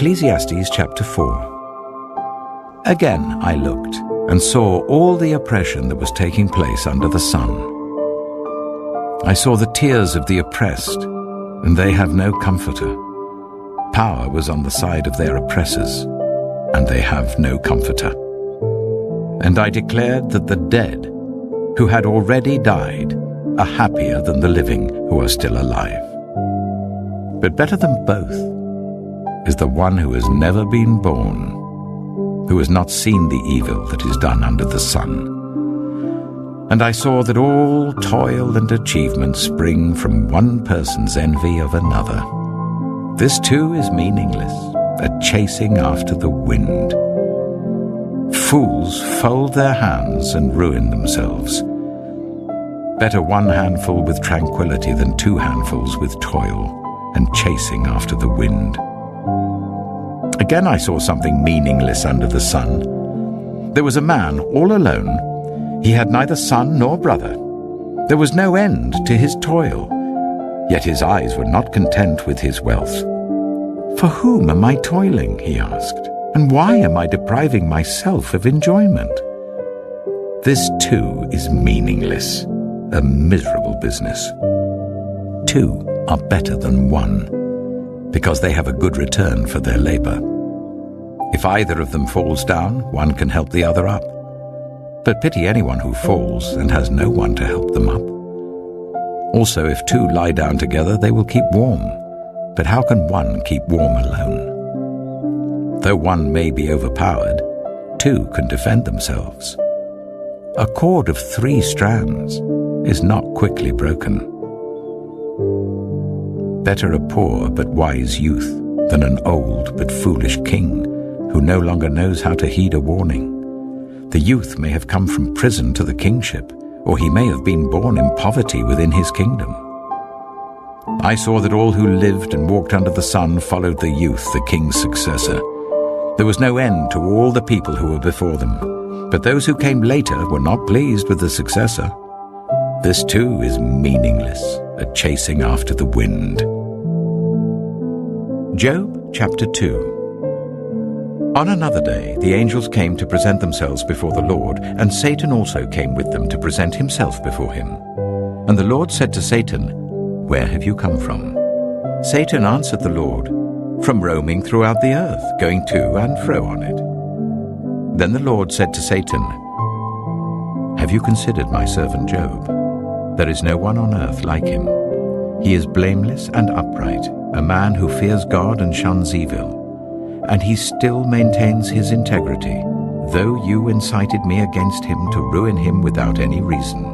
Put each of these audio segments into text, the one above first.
Ecclesiastes chapter 4. Again I looked and saw all the oppression that was taking place under the sun. I saw the tears of the oppressed, and they have no comforter. Power was on the side of their oppressors, and they have no comforter. And I declared that the dead, who had already died, are happier than the living who are still alive. But better than both is the one who has never been born, who has not seen the evil that is done under the sun. And I saw that all toil and achievement spring from one person's envy of another. This too is meaningless, a chasing after the wind. Fools fold their hands and ruin themselves. Better one handful with tranquility than two handfuls with toil and chasing after the wind. Again I saw something meaningless under the sun. There was a man all alone. He had neither son nor brother. There was no end to his toil, yet his eyes were not content with his wealth. For whom am I toiling, he asked, and why am I depriving myself of enjoyment? This too is meaningless, a miserable business. Two are better than one, because they have a good return for their labor. If either of them falls down, one can help the other up. But pity anyone who falls and has no one to help them up. Also, if two lie down together, they will keep warm. But how can one keep warm alone? Though one may be overpowered, two can defend themselves. A cord of 3 strands is not quickly broken. Better a poor but wise youth than an old but foolish king who no longer knows how to heed a warning. The youth may have come from prison to the kingship, or he may have been born in poverty within his kingdom. I saw that all who lived and walked under the sun followed the youth, the king's successor. There was no end to all the people who were before them, but those who came later were not pleased with the successor. This too is meaningless, a chasing after the wind. Job chapter 2. On another day, the angels came to present themselves before the Lord, and Satan also came with them to present himself before him. And the Lord said to Satan, "Where have you come from?" Satan answered the Lord, "From roaming throughout the earth, going to and fro on it." Then the Lord said to Satan, "Have you considered my servant Job? There is no one on earth like him. He is blameless and upright, a man who fears God and shuns evil. And he still maintains his integrity, though you incited me against him to ruin him without any reason."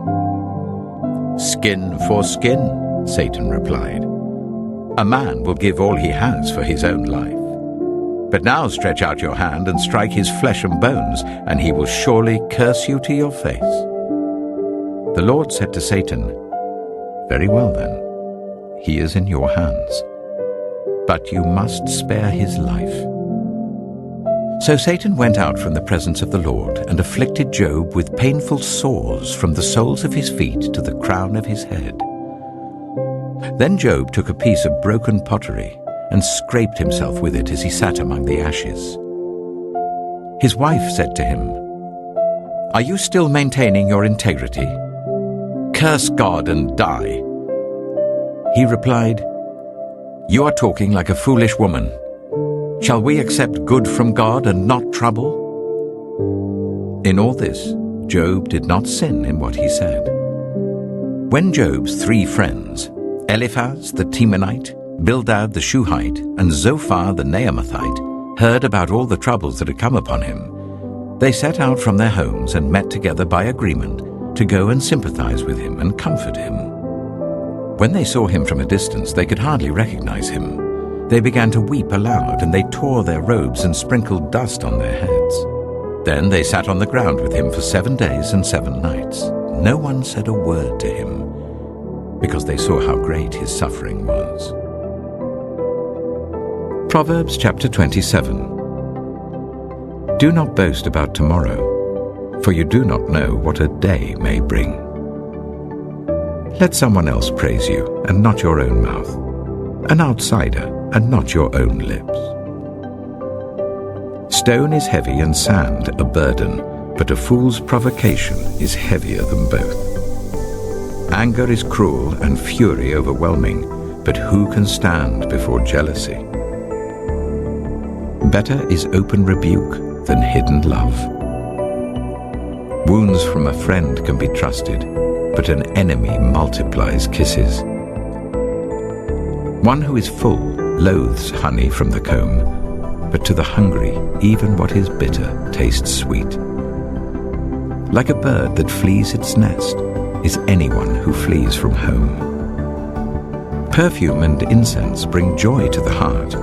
"Skin for skin," Satan replied. "A man will give all he has for his own life. But now stretch out your hand and strike his flesh and bones, and he will surely curse you to your face." The Lord said to Satan, "Very well then, he is in your hands. But you must spare his life." So Satan went out from the presence of the Lord and afflicted Job with painful sores from the soles of his feet to the crown of his head. Then Job took a piece of broken pottery and scraped himself with it as he sat among the ashes. His wife said to him, "Are you still maintaining your integrity? Curse God and die." He replied, "You are talking like a foolish woman. Shall we accept good from God and not trouble?" In all this, Job did not sin in what he said. When Job's 3 friends, Eliphaz the Temanite, Bildad the Shuhite, and Zophar the Naamathite, heard about all the troubles that had come upon him, they set out from their homes and met together by agreement to go and sympathize with him and comfort him. When they saw him from a distance, they could hardly recognize him. They began to weep aloud, and they tore their robes and sprinkled dust on their heads. Then they sat on the ground with him for 7 days and 7 nights. No one said a word to him, because they saw how great his suffering was. Proverbs chapter 27. Do not boast about tomorrow, for you do not know what a day may bring. Let someone else praise you, and not your own mouth, an outsider, and not your own lips. Stone is heavy and sand a burden, but a fool's provocation is heavier than both. Anger is cruel and fury overwhelming, but who can stand before jealousy? Better is open rebuke than hidden love. Wounds from a friend can be trusted, but an enemy multiplies kisses. One who is full loathes honey from the comb, but to the hungry, even what is bitter tastes sweet. Like a bird that flees its nest is anyone who flees from home. Perfume and incense bring joy to the heart,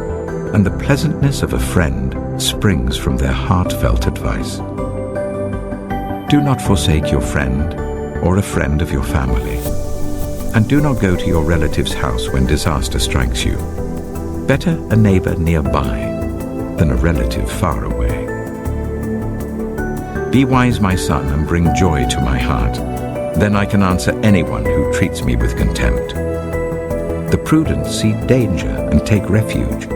and the pleasantness of a friend springs from their heartfelt advice. Do not forsake your friend or a friend of your family, and do not go to your relative's house when disaster strikes you. Better a neighbor nearby than a relative far away. Be wise, my son, and bring joy to my heart. Then I can answer anyone who treats me with contempt. The prudent see danger and take refuge,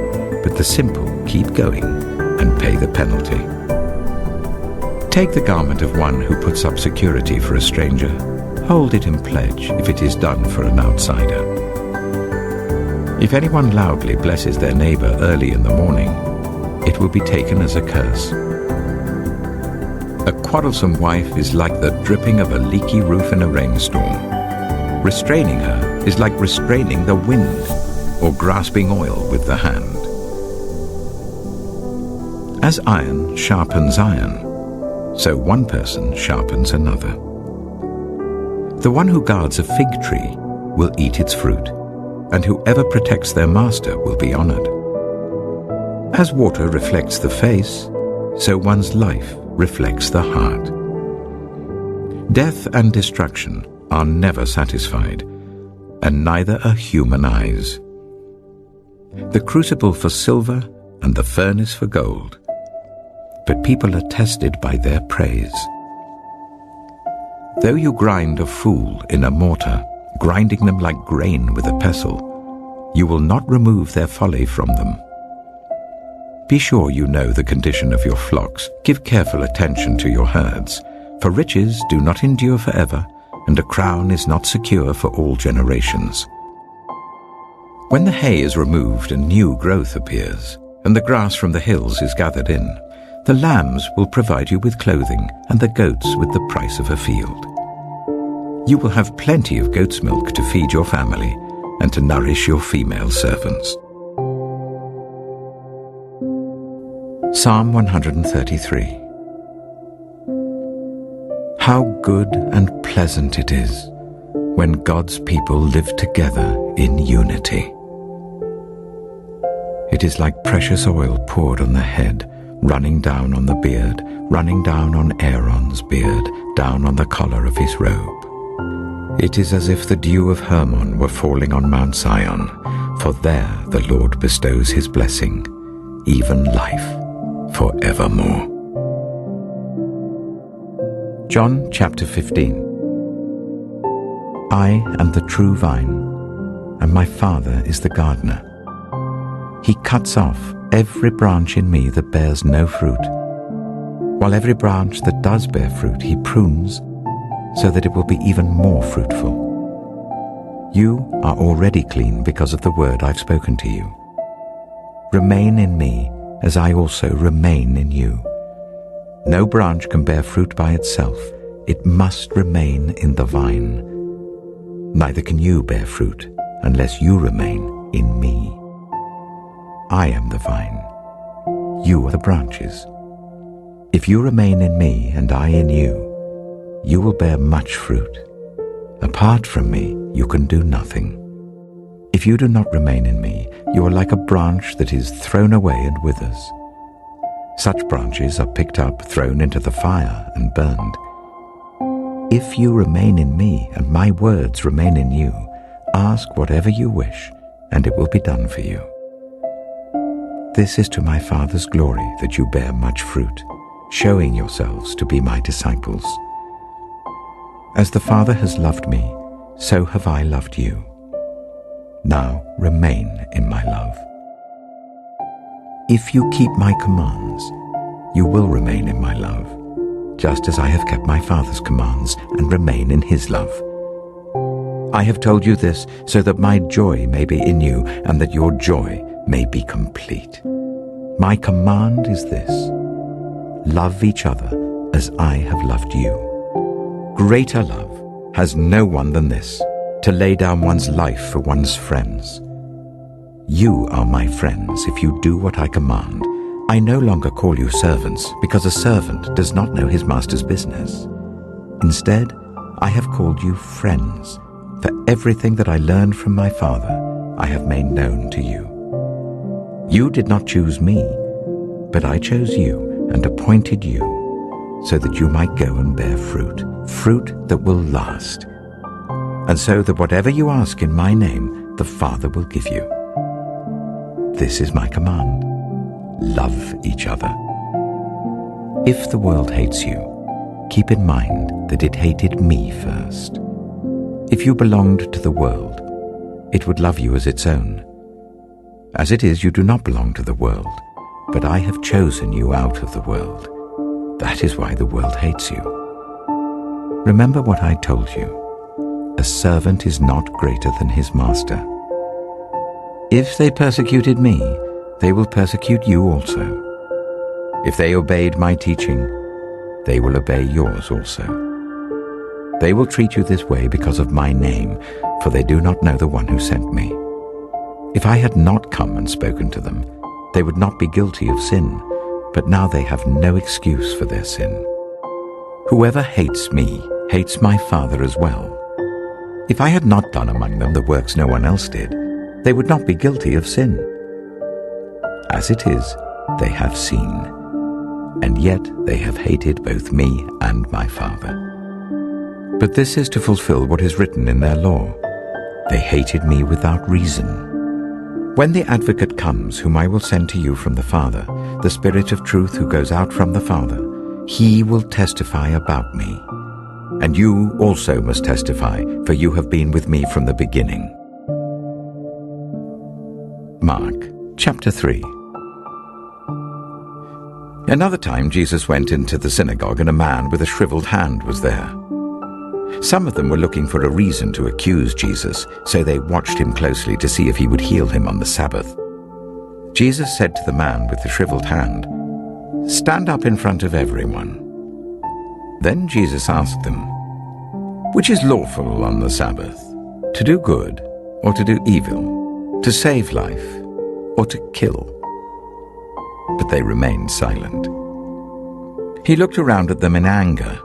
but the simple keep going and pay the penalty. Take the garment of one who puts up security for a stranger. Hold it in pledge if it is done for an outsider. If anyone loudly blesses their neighbor early in the morning, it will be taken as a curse. A quarrelsome wife is like the dripping of a leaky roof in a rainstorm. Restraining her is like restraining the wind or grasping oil with the hand. As iron sharpens iron, so one person sharpens another. The one who guards a fig tree will eat its fruit, and whoever protects their master will be honored. As water reflects the face, so one's life reflects the heart. Death and destruction are never satisfied, and neither are human eyes. The crucible for silver and the furnace for gold, but people are tested by their praise. Though you grind a fool in a mortar, grinding them like grain with a pestle, you will not remove their folly from them. Be sure you know the condition of your flocks. Give careful attention to your herds, for riches do not endure forever, and a crown is not secure for all generations. When the hay is removed and new growth appears, and the grass from the hills is gathered in, the lambs will provide you with clothing, and the goats with the price of a field. You will have plenty of goat's milk to feed your family and to nourish your female servants. Psalm 133. How good and pleasant it is when God's people live together in unity. It is like precious oil poured on the head, running down on the beard, running down on Aaron's beard, down on the collar of his robe. It is as if the dew of Hermon were falling on Mount Zion, for there the Lord bestows his blessing, even life forevermore. John chapter 15. I am the true vine, and my Father is the gardener. He cuts off every branch in me that bears no fruit, while every branch that does bear fruit he prunes, so that it will be even more fruitful. You are already clean because of the word I've spoken to you. Remain in me, as I also remain in you. No branch can bear fruit by itself. It must remain in the vine. Neither can you bear fruit unless you remain in me. I am the vine. You are the branches. If you remain in me and I in you, you will bear much fruit. Apart from me, you can do nothing. If you do not remain in me, you are like a branch that is thrown away and withers. Such branches are picked up, thrown into the fire, and burned. If you remain in me, and my words remain in you, ask whatever you wish, and it will be done for you. This is to my Father's glory that you bear much fruit, showing yourselves to be my disciples. As the Father has loved me, so have I loved you. Now remain in my love. If you keep my commands, you will remain in my love, just as I have kept my Father's commands and remain in his love. I have told you this so that my joy may be in you and that your joy may be complete. My command is this: love each other as I have loved you. Greater love has no one than this, to lay down one's life for one's friends. You are my friends if you do what I command. I no longer call you servants, because a servant does not know his master's business. Instead, I have called you friends, for everything that I learned from my Father I have made known to you. You did not choose me, but I chose you and appointed you, so that you might go and bear fruit, fruit that will last, and so that whatever you ask in my name, the Father will give you. This is my command: love each other. If the world hates you, keep in mind that it hated me first. If you belonged to the world, it would love you as its own. As it is, you do not belong to the world, but I have chosen you out of the world. That is why the world hates you. Remember what I told you: a servant is not greater than his master. If they persecuted me, they will persecute you also. If they obeyed my teaching, they will obey yours also. They will treat you this way because of my name, for they do not know the one who sent me. If I had not come and spoken to them, they would not be guilty of sin, but now they have no excuse for their sin. Whoever hates me hates my Father as well. If I had not done among them the works no one else did, they would not be guilty of sin. As it is, they have seen, and yet they have hated both me and my Father. But this is to fulfill what is written in their law: they hated me without reason. When the Advocate comes, whom I will send to you from the Father, the Spirit of truth who goes out from the Father, he will testify about me. And you also must testify, for you have been with me from the beginning. Mark chapter 3. Another time Jesus went into the synagogue, and a man with a shriveled hand was there. Some of them were looking for a reason to accuse Jesus, so they watched him closely to see if he would heal him on the Sabbath. Jesus said to the man with the shriveled hand, "Stand up in front of everyone." Then Jesus asked them, "Which is lawful on the Sabbath, to do good or to do evil, to save life or to kill?" But they remained silent. He looked around at them in anger,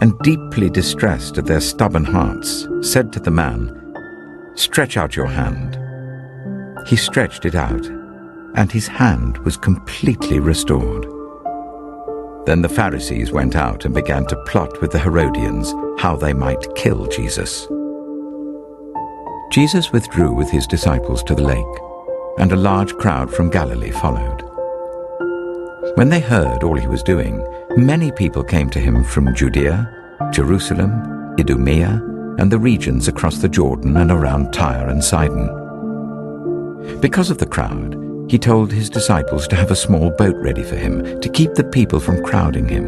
and deeply distressed at their stubborn hearts, said to the man, "Stretch out your hand." He stretched it out, and his hand was completely restored. Then the Pharisees went out and began to plot with the Herodians how they might kill Jesus. Jesus withdrew with his disciples to the lake, and a large crowd from Galilee followed. When they heard all he was doing, many people came to him from Judea, Jerusalem, Idumea, and the regions across the Jordan and around Tyre and Sidon. Because of the crowd, he told his disciples to have a small boat ready for him, to keep the people from crowding him.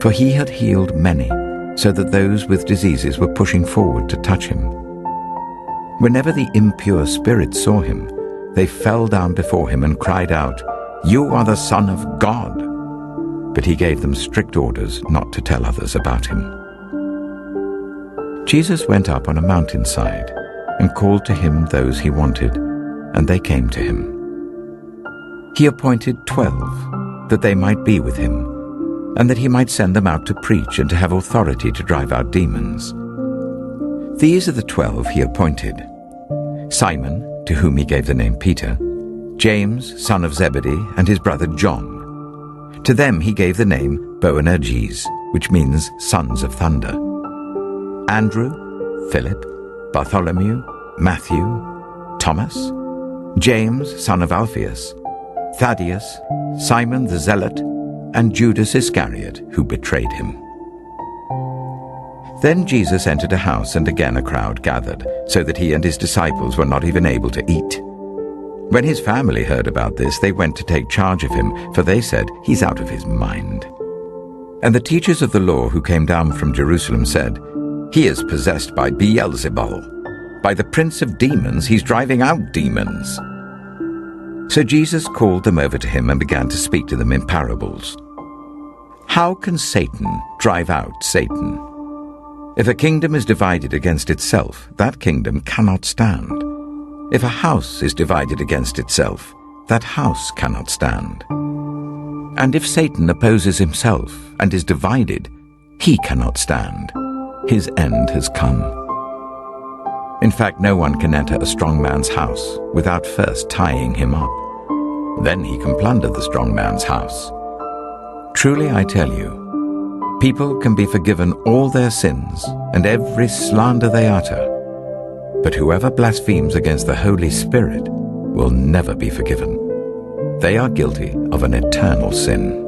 For he had healed many, so that those with diseases were pushing forward to touch him. Whenever the impure spirits saw him, they fell down before him and cried out, "You are the Son of God!" But he gave them strict orders not to tell others about him. Jesus went up on a mountainside and called to him those he wanted, and they came to him. He appointed 12, that they might be with him, and that he might send them out to preach and to have authority to drive out demons. These are the 12 he appointed: Simon, to whom he gave the name Peter, James, son of Zebedee, and his brother John. To them he gave the name Boanerges, which means sons of thunder. Andrew, Philip, Bartholomew, Matthew, Thomas, James, son of Alphaeus, Thaddeus, Simon the Zealot, and Judas Iscariot, who betrayed him. Then Jesus entered a house, and again a crowd gathered, so that he and his disciples were not even able to eat. When his family heard about this, they went to take charge of him, for they said, "He's out of his mind." And the teachers of the law who came down from Jerusalem said, "He is possessed by Beelzebul. By the prince of demons, he's driving out demons." So Jesus called them over to him and began to speak to them in parables. "How can Satan drive out Satan? If a kingdom is divided against itself, that kingdom cannot stand. If a house is divided against itself, that house cannot stand. And if Satan opposes himself and is divided, he cannot stand. His end has come. In fact, no one can enter a strong man's house without first tying him up. Then he can plunder the strong man's house. Truly I tell you, people can be forgiven all their sins and every slander they utter, but whoever blasphemes against the Holy Spirit will never be forgiven. They are guilty of an eternal sin."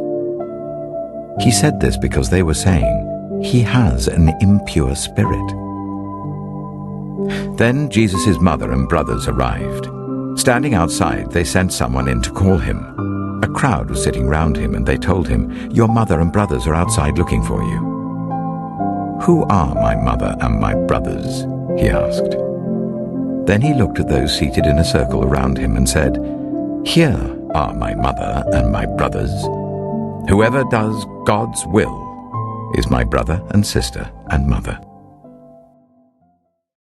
He said this because they were saying, "He has an impure spirit." Then Jesus' mother and brothers arrived. Standing outside, they sent someone in to call him. A crowd was sitting round him, and they told him, "Your mother and brothers are outside looking for you." "Who are my mother and my brothers?" he asked. Then he looked at those seated in a circle around him and said, "Here are my mother and my brothers. Whoever does God's will is my brother and sister and mother."